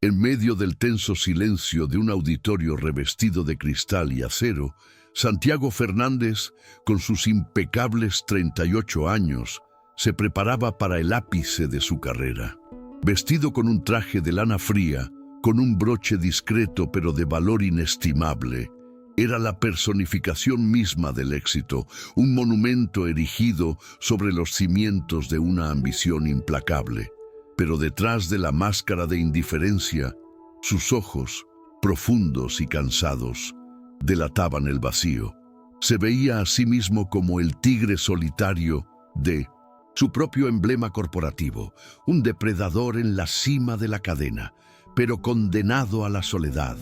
En medio del tenso silencio de un auditorio revestido de cristal y acero, Santiago Fernández, con sus impecables 38 años, se preparaba para el ápice de su carrera. Vestido con un traje de lana fría, con un broche discreto pero de valor inestimable, era la personificación misma del éxito, un monumento erigido sobre los cimientos de una ambición implacable. Pero detrás de la máscara de indiferencia, sus ojos, profundos y cansados, delataban el vacío. Se veía a sí mismo como el tigre solitario de su propio emblema corporativo, un depredador en la cima de la cadena, pero condenado a la soledad,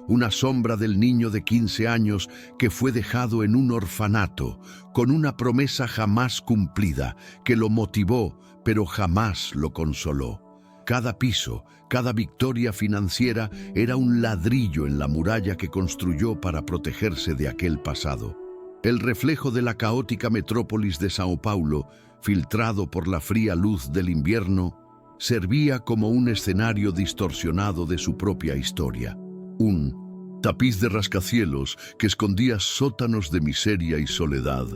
una sombra del niño de 15 años que fue dejado en un orfanato, con una promesa jamás cumplida, que lo motivó, pero jamás lo consoló. Cada piso, cada victoria financiera era un ladrillo en la muralla que construyó para protegerse de aquel pasado. El reflejo de la caótica metrópolis de Sao Paulo, filtrado por la fría luz del invierno, servía como un escenario distorsionado de su propia historia. Un tapiz de rascacielos que escondía sótanos de miseria y soledad,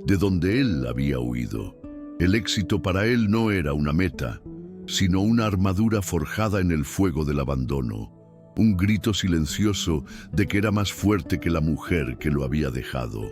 de donde él había huido. El éxito para él no era una meta, sino una armadura forjada en el fuego del abandono, un grito silencioso de que era más fuerte que la mujer que lo había dejado.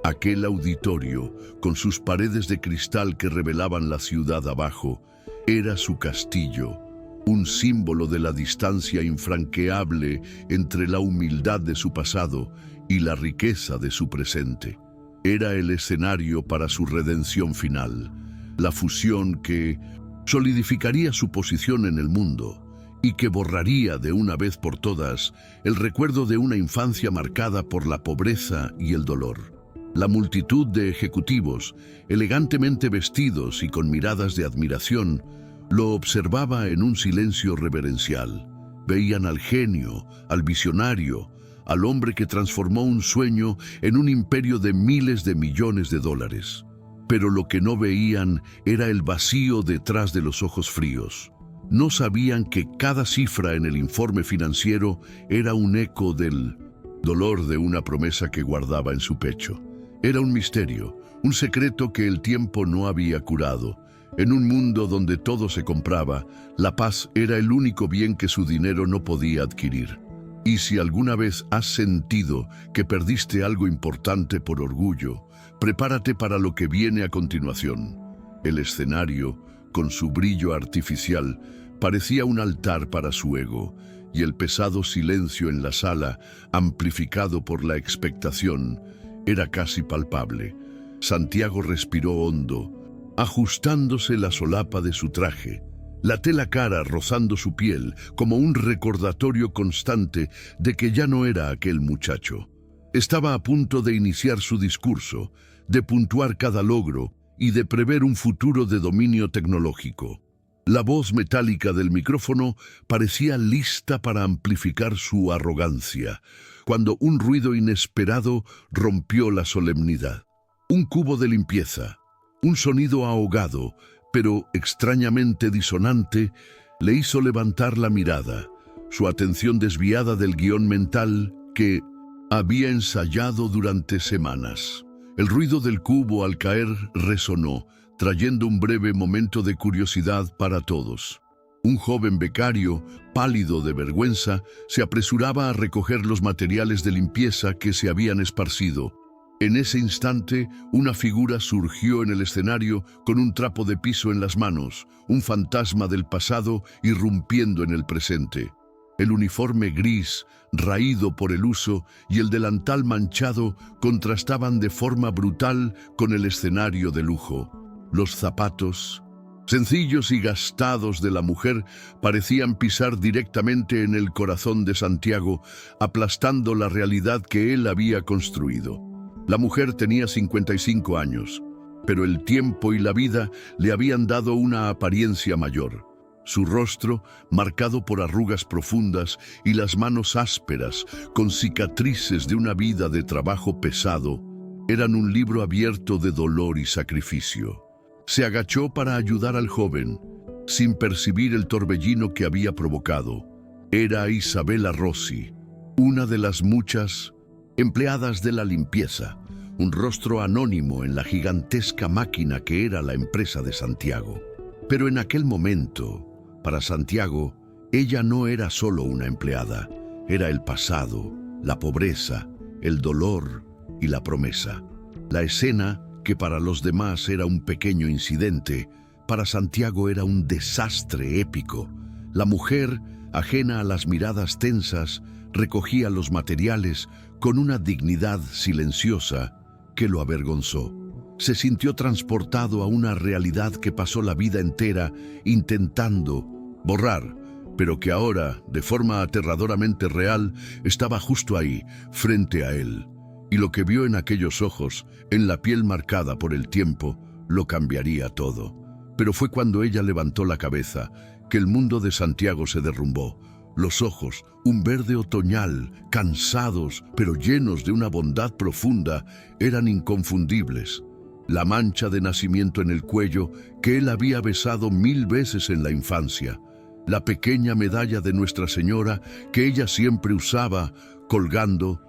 Aquel auditorio, con sus paredes de cristal que revelaban la ciudad abajo, era su castillo, un símbolo de la distancia infranqueable entre la humildad de su pasado y la riqueza de su presente. Era el escenario para su redención final, la fusión que solidificaría su posición en el mundo y que borraría de una vez por todas el recuerdo de una infancia marcada por la pobreza y el dolor. La multitud de ejecutivos, elegantemente vestidos y con miradas de admiración, lo observaba en un silencio reverencial. Veían al genio, al visionario, al hombre que transformó un sueño en un imperio de miles de millones de dólares. Pero lo que no veían era el vacío detrás de los ojos fríos. No sabían que cada cifra en el informe financiero era un eco del dolor de una promesa que guardaba en su pecho. Era un misterio, un secreto que el tiempo no había curado. En un mundo donde todo se compraba, la paz era el único bien que su dinero no podía adquirir. Y si alguna vez has sentido que perdiste algo importante por orgullo, prepárate para lo que viene a continuación. El escenario, con su brillo artificial, parecía un altar para su ego, y el pesado silencio en la sala, amplificado por la expectación, era casi palpable. Santiago respiró hondo, ajustándose la solapa de su traje, la tela cara rozando su piel como un recordatorio constante de que ya no era aquel muchacho. Estaba a punto de iniciar su discurso, de puntuar cada logro y de prever un futuro de dominio tecnológico. La voz metálica del micrófono parecía lista para amplificar su arrogancia, cuando un ruido inesperado rompió la solemnidad. Un cubo de limpieza, un sonido ahogado, pero extrañamente disonante, le hizo levantar la mirada, su atención desviada del guión mental que había ensayado durante semanas. El ruido del cubo al caer resonó, trayendo un breve momento de curiosidad para todos. Un joven becario, pálido de vergüenza, se apresuraba a recoger los materiales de limpieza que se habían esparcido. En ese instante, una figura surgió en el escenario con un trapo de piso en las manos, un fantasma del pasado irrumpiendo en el presente. El uniforme gris, raído por el uso, y el delantal manchado contrastaban de forma brutal con el escenario de lujo. Los zapatos, sencillos y gastados de la mujer, parecían pisar directamente en el corazón de Santiago, aplastando la realidad que él había construido. La mujer tenía 55 años, pero el tiempo y la vida le habían dado una apariencia mayor. Su rostro, marcado por arrugas profundas, y las manos ásperas, con cicatrices de una vida de trabajo pesado, eran un libro abierto de dolor y sacrificio. Se agachó para ayudar al joven, sin percibir el torbellino que había provocado. Era Isabela Rossi, una de las muchas empleadas de la limpieza, un rostro anónimo en la gigantesca máquina que era la empresa de Santiago. Pero en aquel momento, para Santiago, ella no era solo una empleada, era el pasado, la pobreza, el dolor y la promesa. La escena, que para los demás era un pequeño incidente, para Santiago era un desastre épico. La mujer, ajena a las miradas tensas, recogía los materiales con una dignidad silenciosa que lo avergonzó. Se sintió transportado a una realidad que pasó la vida entera intentando borrar, pero que ahora, de forma aterradoramente real, estaba justo ahí, frente a él. Y lo que vio en aquellos ojos, en la piel marcada por el tiempo, lo cambiaría todo. Pero fue cuando ella levantó la cabeza que el mundo de Santiago se derrumbó. Los ojos, un verde otoñal, cansados, pero llenos de una bondad profunda, eran inconfundibles. La mancha de nacimiento en el cuello que él había besado 1000 veces en la infancia. La pequeña medalla de Nuestra Señora que ella siempre usaba colgando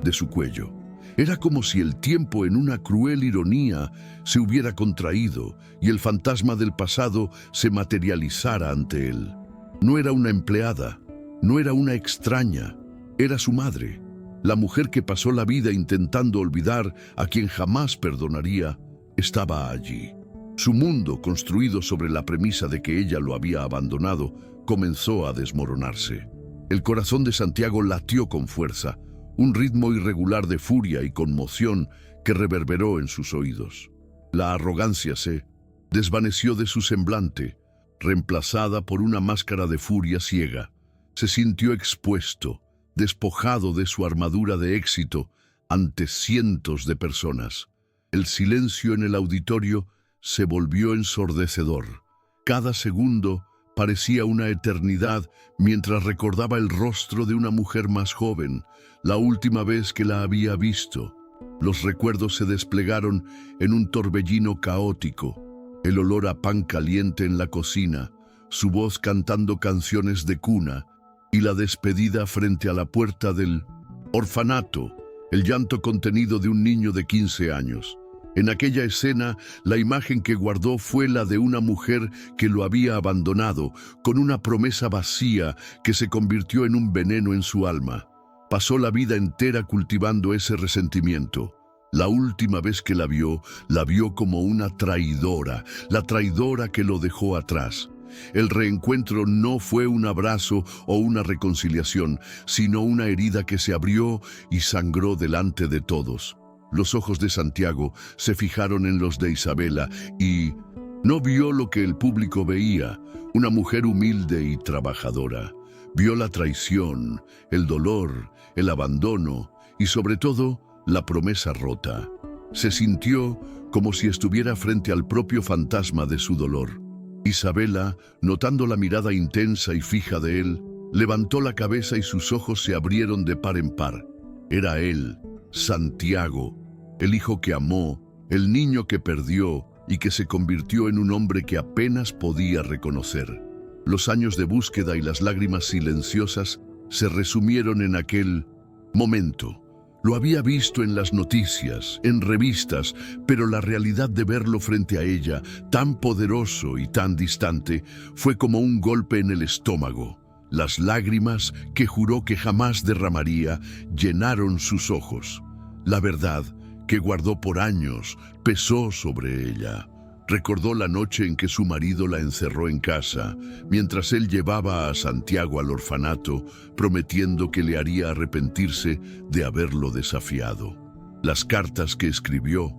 de su cuello. Era como si el tiempo en una cruel ironía se hubiera contraído y el fantasma del pasado se materializara ante él. No era una empleada, no era una extraña, era su madre, la mujer que pasó la vida intentando olvidar a quien jamás perdonaría, estaba allí. Su mundo, construido sobre la premisa de que ella lo había abandonado, comenzó a desmoronarse. El corazón de Santiago latió con fuerza, un ritmo irregular de furia y conmoción que reverberó en sus oídos. La arrogancia se desvaneció de su semblante, reemplazada por una máscara de furia ciega. Se sintió expuesto, despojado de su armadura de éxito ante cientos de personas. El silencio en el auditorio se volvió ensordecedor. Cada segundo parecía una eternidad mientras recordaba el rostro de una mujer más joven, la última vez que la había visto. Los recuerdos se desplegaron en un torbellino caótico. El olor a pan caliente en la cocina, su voz cantando canciones de cuna y la despedida frente a la puerta del orfanato, el llanto contenido de un niño de 15 años. En aquella escena, la imagen que guardó fue la de una mujer que lo había abandonado, con una promesa vacía que se convirtió en un veneno en su alma. Pasó la vida entera cultivando ese resentimiento. La última vez que la vio como una traidora, la traidora que lo dejó atrás. El reencuentro no fue un abrazo o una reconciliación, sino una herida que se abrió y sangró delante de todos. Los ojos de Santiago se fijaron en los de Isabela y no vio lo que el público veía, una mujer humilde y trabajadora. Vio la traición, el dolor, el abandono y sobre todo la promesa rota. Se sintió como si estuviera frente al propio fantasma de su dolor. Isabela, notando la mirada intensa y fija de él, levantó la cabeza y sus ojos se abrieron de par en par. Era él, Santiago, el hijo que amó, el niño que perdió y que se convirtió en un hombre que apenas podía reconocer. Los años de búsqueda y las lágrimas silenciosas se resumieron en aquel momento. Lo había visto en las noticias, en revistas, pero la realidad de verlo frente a ella, tan poderoso y tan distante, fue como un golpe en el estómago. Las lágrimas, que juró que jamás derramaría, llenaron sus ojos. La verdad, que guardó por años, pesó sobre ella. Recordó la noche en que su marido la encerró en casa, mientras él llevaba a Santiago al orfanato, prometiendo que le haría arrepentirse de haberlo desafiado. Las cartas que escribió,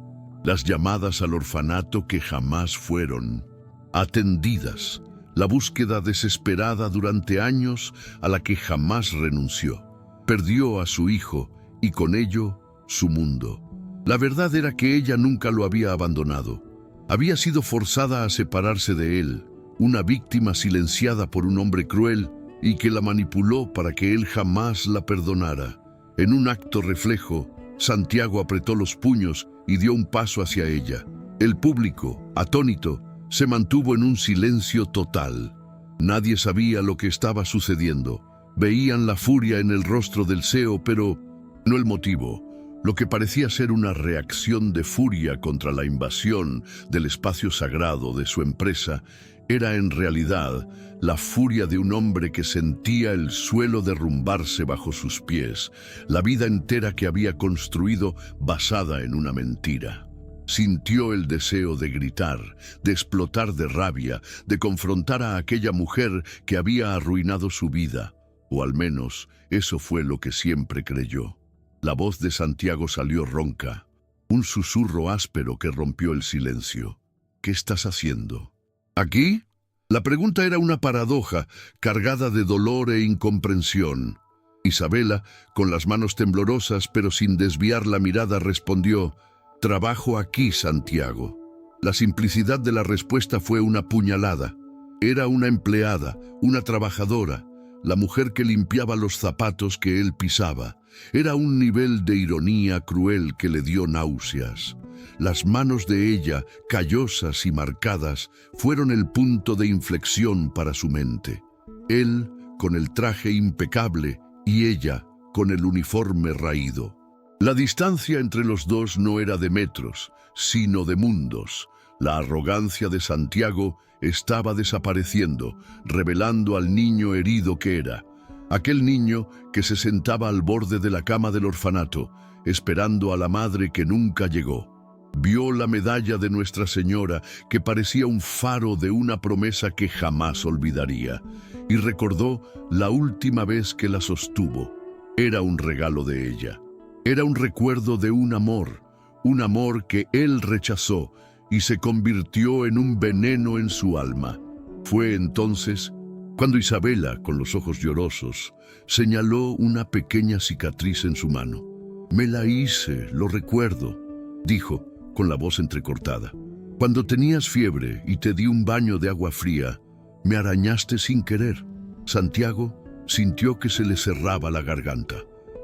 las llamadas al orfanato que jamás fueron atendidas, la búsqueda desesperada durante años a la que jamás renunció. Perdió a su hijo y con ello su mundo. La verdad era que ella nunca lo había abandonado. Había sido forzada a separarse de él, una víctima silenciada por un hombre cruel y que la manipuló para que él jamás la perdonara. En un acto reflejo, Santiago apretó los puños y dio un paso hacia ella. El público, atónito, se mantuvo en un silencio total. Nadie sabía lo que estaba sucediendo, Veían la furia en el rostro del CEO, pero no el motivo. Lo que parecía ser una reacción de furia contra la invasión del espacio sagrado de su empresa era en realidad la furia de un hombre que sentía el suelo derrumbarse bajo sus pies, la vida entera que había construido basada en una mentira. Sintió el deseo de gritar, de explotar de rabia, de confrontar a aquella mujer que había arruinado su vida, o al menos eso fue lo que siempre creyó. La voz de Santiago salió ronca, un susurro áspero que rompió el silencio. ¿Qué estás haciendo? ¿Aquí? La pregunta era una paradoja, cargada de dolor e incomprensión. Isabela, con las manos temblorosas pero sin desviar la mirada, respondió: «Trabajo aquí, Santiago». La simplicidad de la respuesta fue una puñalada. Era una empleada, una trabajadora, la mujer que limpiaba los zapatos que él pisaba. Era un nivel de ironía cruel que le dio náuseas. Las manos de ella, callosas y marcadas, fueron el punto de inflexión para su mente. Él con el traje impecable y ella con el uniforme raído. La distancia entre los dos no era de metros, sino de mundos. La arrogancia de Santiago estaba desapareciendo, revelando al niño herido que era. Aquel niño que se sentaba al borde de la cama del orfanato, esperando a la madre que nunca llegó. Vio la medalla de Nuestra Señora, que parecía un faro de una promesa que jamás olvidaría, y recordó la última vez que la sostuvo. Era un regalo de ella. Era un recuerdo de un amor que él rechazó y se convirtió en un veneno en su alma. Fue entonces cuando Isabela, con los ojos llorosos, señaló una pequeña cicatriz en su mano. «Me la hice, lo recuerdo», dijo, con la voz entrecortada. «Cuando tenías fiebre y te di un baño de agua fría, me arañaste sin querer». Santiago sintió que se le cerraba la garganta.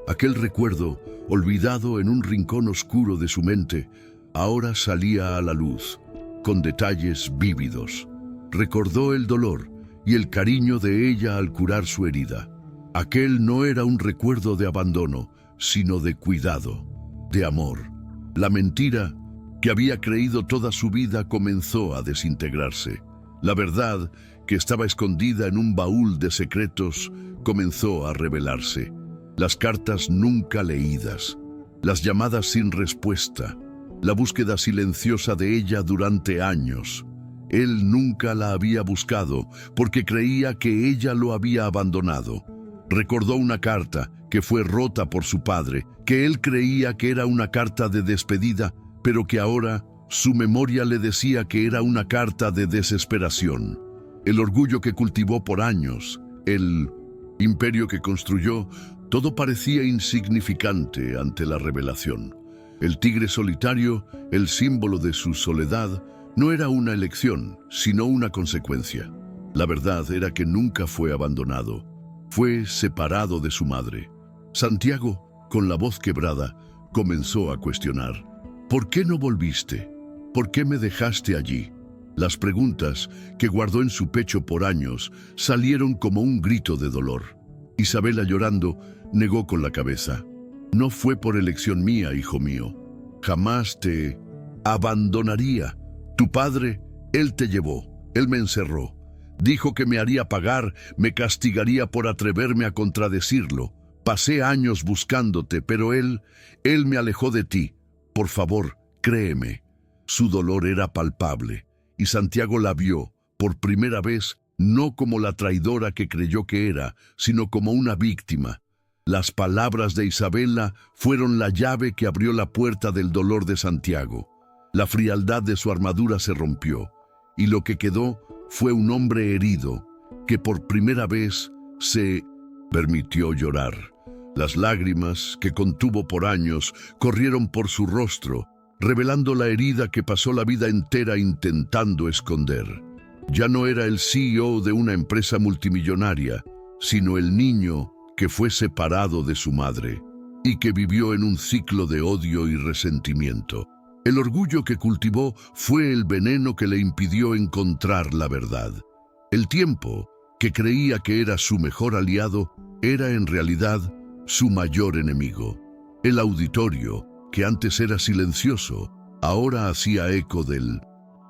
Aquel recuerdo, olvidado en un rincón oscuro de su mente, ahora salía a la luz, con detalles vívidos. Recordó el dolor y el cariño de ella al curar su herida. Aquel no era un recuerdo de abandono, sino de cuidado, de amor. La mentira que había creído toda su vida comenzó a desintegrarse. La verdad, que estaba escondida en un baúl de secretos, comenzó a revelarse. Las cartas nunca leídas, las llamadas sin respuesta, la búsqueda silenciosa de ella durante años. Él nunca la había buscado porque creía que ella lo había abandonado. Recordó una carta que fue rota por su padre, que él creía que era una carta de despedida, pero que ahora su memoria le decía que era una carta de desesperación. El orgullo que cultivó por años, el imperio que construyó, todo parecía insignificante ante la revelación. El tigre solitario, el símbolo de su soledad, no era una elección, sino una consecuencia. La verdad era que nunca fue abandonado. Fue separado de su madre. Santiago, con la voz quebrada, comenzó a cuestionar. ¿Por qué no volviste? ¿Por qué me dejaste allí? Las preguntas, que guardó en su pecho por años, salieron como un grito de dolor. Isabela, llorando, negó con la cabeza. No fue por elección mía, hijo mío. Jamás te abandonaría. Tu padre, él te llevó, él me encerró. Dijo que me haría pagar, me castigaría por atreverme a contradecirlo. Pasé años buscándote, pero él me alejó de ti. Por favor, créeme». Su dolor era palpable, y Santiago la vio, por primera vez, no como la traidora que creyó que era, sino como una víctima. Las palabras de Isabela fueron la llave que abrió la puerta del dolor de Santiago. La frialdad de su armadura se rompió, y lo que quedó fue un hombre herido, que por primera vez se permitió llorar. Las lágrimas, que contuvo por años, corrieron por su rostro, revelando la herida que pasó la vida entera intentando esconder. Ya no era el CEO de una empresa multimillonaria, sino el niño que fue separado de su madre y que vivió en un ciclo de odio y resentimiento. El orgullo que cultivó fue el veneno que le impidió encontrar la verdad. El tiempo, que creía que era su mejor aliado, era en realidad su mayor enemigo. El auditorio, que antes era silencioso, ahora hacía eco del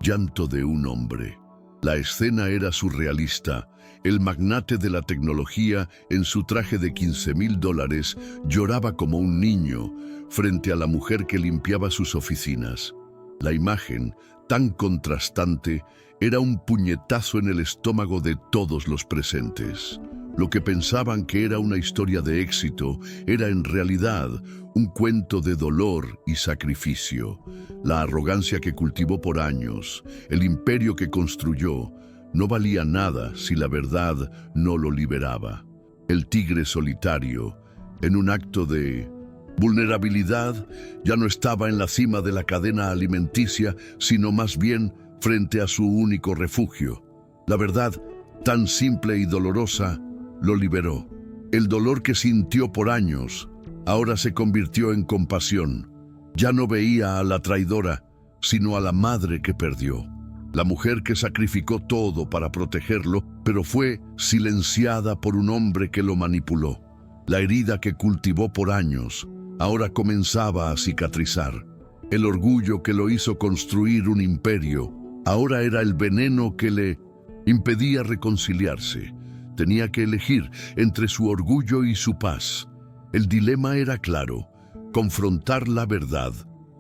llanto de un hombre. La escena era surrealista. El magnate de la tecnología, en su traje de $15,000, lloraba como un niño frente a la mujer que limpiaba sus oficinas. La imagen, tan contrastante, era un puñetazo en el estómago de todos los presentes. Lo que pensaban que era una historia de éxito era en realidad un cuento de dolor y sacrificio. La arrogancia que cultivó por años, el imperio que construyó, no valía nada si la verdad no lo liberaba. El tigre solitario, en un acto de vulnerabilidad, ya no estaba en la cima de la cadena alimenticia, sino más bien frente a su único refugio. La verdad, tan simple y dolorosa, lo liberó. El dolor que sintió por años ahora se convirtió en compasión. Ya no veía a la traidora, sino a la madre que perdió. La mujer que sacrificó todo para protegerlo, pero fue silenciada por un hombre que lo manipuló. La herida que cultivó por años ahora comenzaba a cicatrizar. El orgullo que lo hizo construir un imperio ahora era el veneno que le impedía reconciliarse. Tenía que elegir entre su orgullo y su paz. El dilema era claro: confrontar la verdad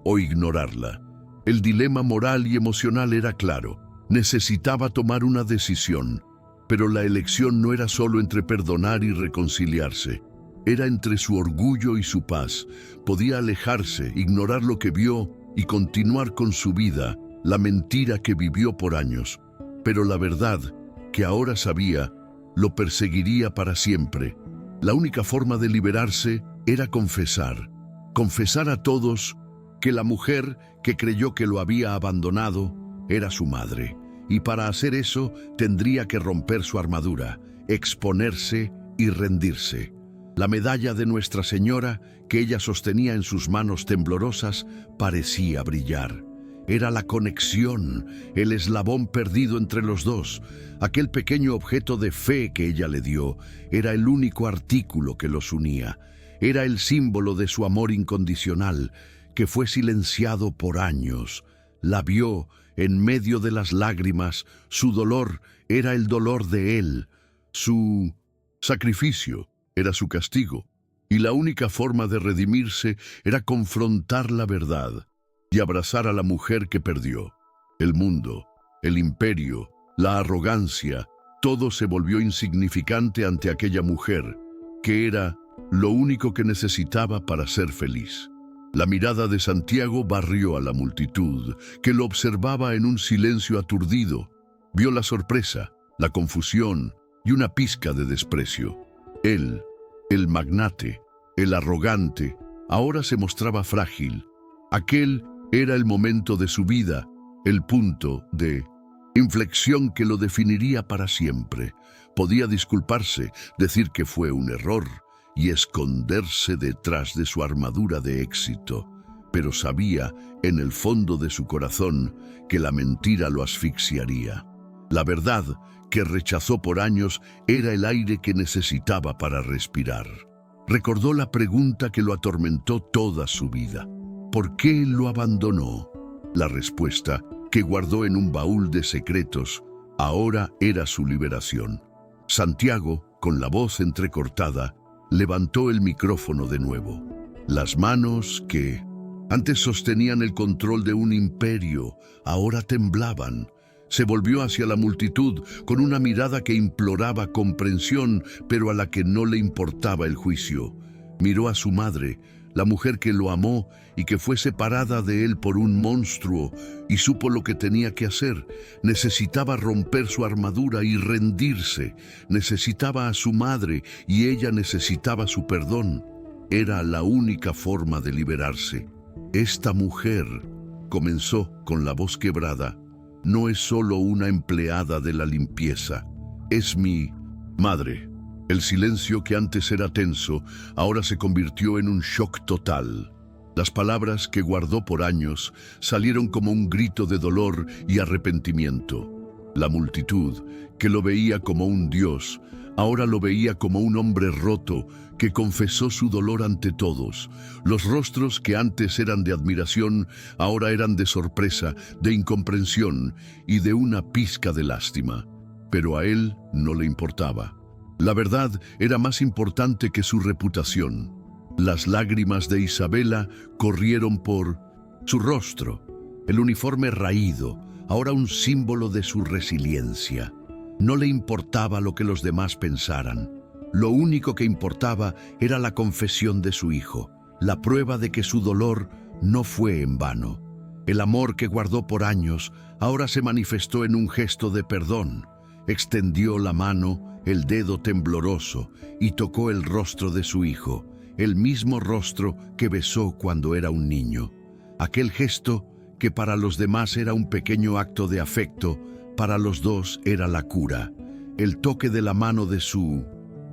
o ignorarla. El dilema moral y emocional era claro. Necesitaba tomar una decisión, pero la elección no era solo entre perdonar y reconciliarse. Era entre su orgullo y su paz. Podía alejarse, ignorar lo que vio y continuar con su vida, la mentira que vivió por años. Pero la verdad, que ahora sabía, lo perseguiría para siempre. La única forma de liberarse era confesar. Confesar a todos que la mujer que creyó que lo había abandonado era su madre. Y para hacer eso tendría que romper su armadura, exponerse y rendirse. La medalla de Nuestra Señora, que ella sostenía en sus manos temblorosas, parecía brillar. Era la conexión, el eslabón perdido entre los dos. Aquel pequeño objeto de fe que ella le dio era el único artículo que los unía. Era el símbolo de su amor incondicional, que fue silenciado por años. La vio en medio de las lágrimas. Su dolor era el dolor de él. Su sacrificio era su castigo. Y la única forma de redimirse era confrontar la verdad y abrazar a la mujer que perdió. El mundo, el imperio, la arrogancia, todo se volvió insignificante ante aquella mujer, que era lo único que necesitaba para ser feliz. La mirada de Santiago barrió a la multitud, que lo observaba en un silencio aturdido. Vio la sorpresa, la confusión y una pizca de desprecio. Él, el magnate, el arrogante, ahora se mostraba frágil. Aquel era el momento de su vida, el punto de inflexión que lo definiría para siempre. Podía disculparse, decir que fue un error y esconderse detrás de su armadura de éxito, pero sabía en el fondo de su corazón que la mentira lo asfixiaría. La verdad, que rechazó por años, era el aire que necesitaba para respirar. Recordó la pregunta que lo atormentó toda su vida: ¿por qué lo abandonó? La respuesta, que guardó en un baúl de secretos, ahora era su liberación. Santiago, con la voz entrecortada, levantó el micrófono de nuevo. Las manos que antes sostenían el control de un imperio, ahora temblaban. Se volvió hacia la multitud con una mirada que imploraba comprensión, pero a la que no le importaba el juicio. Miró a su madre, la mujer que lo amó y que fue separada de él por un monstruo, y supo lo que tenía que hacer. Necesitaba romper su armadura y rendirse. Necesitaba a su madre y ella necesitaba su perdón. Era la única forma de liberarse. Esta mujer, comenzó con la voz quebrada, no es solo una empleada de la limpieza, es mi madre. El silencio que antes era tenso, ahora se convirtió en un shock total. Las palabras que guardó por años salieron como un grito de dolor y arrepentimiento. La multitud, que lo veía como un dios, ahora lo veía como un hombre roto que confesó su dolor ante todos. Los rostros que antes eran de admiración, ahora eran de sorpresa, de incomprensión y de una pizca de lástima. Pero a él no le importaba. La verdad era más importante que su reputación. Las lágrimas de Isabela corrieron por su rostro, el uniforme raído, ahora un símbolo de su resiliencia. No le importaba lo que los demás pensaran. Lo único que importaba era la confesión de su hijo, la prueba de que su dolor no fue en vano. El amor que guardó por años ahora se manifestó en un gesto de perdón. Extendió la mano, el dedo tembloroso, y tocó el rostro de su hijo, el mismo rostro que besó cuando era un niño. Aquel gesto, que para los demás era un pequeño acto de afecto, para los dos era la cura. El toque de la mano de su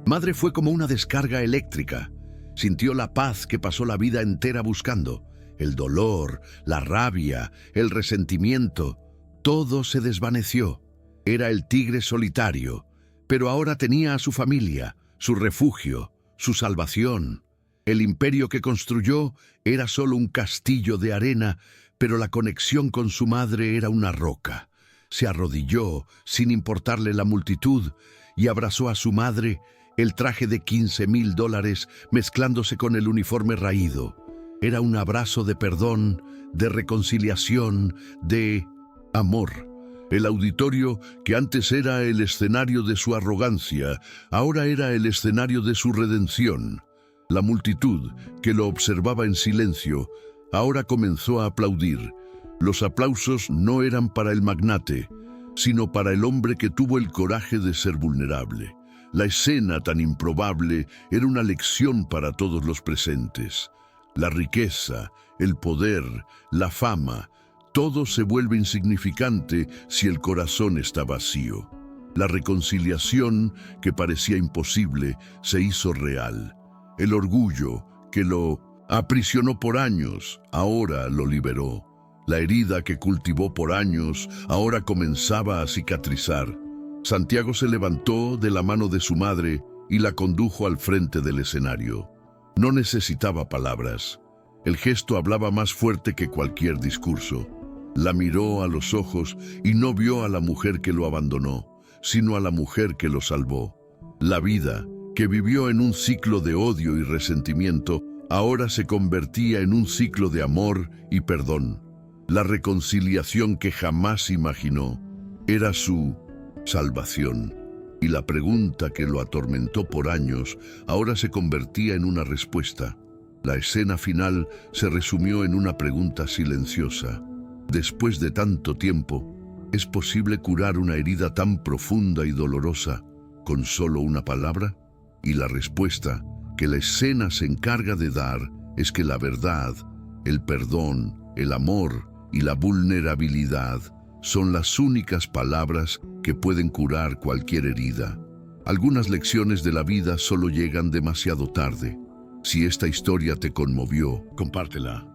madre fue como una descarga eléctrica. Sintió la paz que pasó la vida entera buscando. El dolor, la rabia, el resentimiento, todo se desvaneció. Era el tigre solitario, pero ahora tenía a su familia, su refugio, su salvación. El imperio que construyó era solo un castillo de arena, pero la conexión con su madre era una roca. Se arrodilló, sin importarle la multitud, y abrazó a su madre, el traje de $15,000 mezclándose con el uniforme raído. Era un abrazo de perdón, de reconciliación, de amor. El auditorio, que antes era el escenario de su arrogancia, ahora era el escenario de su redención. La multitud, que lo observaba en silencio, ahora comenzó a aplaudir. Los aplausos no eran para el magnate, sino para el hombre que tuvo el coraje de ser vulnerable. La escena tan improbable era una lección para todos los presentes. La riqueza, el poder, la fama, todo se vuelve insignificante si el corazón está vacío. La reconciliación, que parecía imposible, se hizo real. El orgullo, que lo aprisionó por años, ahora lo liberó. La herida que cultivó por años ahora comenzaba a cicatrizar. Santiago se levantó de la mano de su madre y la condujo al frente del escenario. No necesitaba palabras. El gesto hablaba más fuerte que cualquier discurso. La miró a los ojos y no vio a la mujer que lo abandonó, sino a la mujer que lo salvó. La vida, que vivió en un ciclo de odio y resentimiento, ahora se convertía en un ciclo de amor y perdón. La reconciliación que jamás imaginó era su salvación, y la pregunta que lo atormentó por años ahora se convertía en una respuesta. La escena final se resumió en una pregunta silenciosa. Después de tanto tiempo, ¿es posible curar una herida tan profunda y dolorosa con solo una palabra? Y la respuesta que la escena se encarga de dar es que la verdad, el perdón, el amor y la vulnerabilidad son las únicas palabras que pueden curar cualquier herida. Algunas lecciones de la vida solo llegan demasiado tarde. Si esta historia te conmovió, compártela.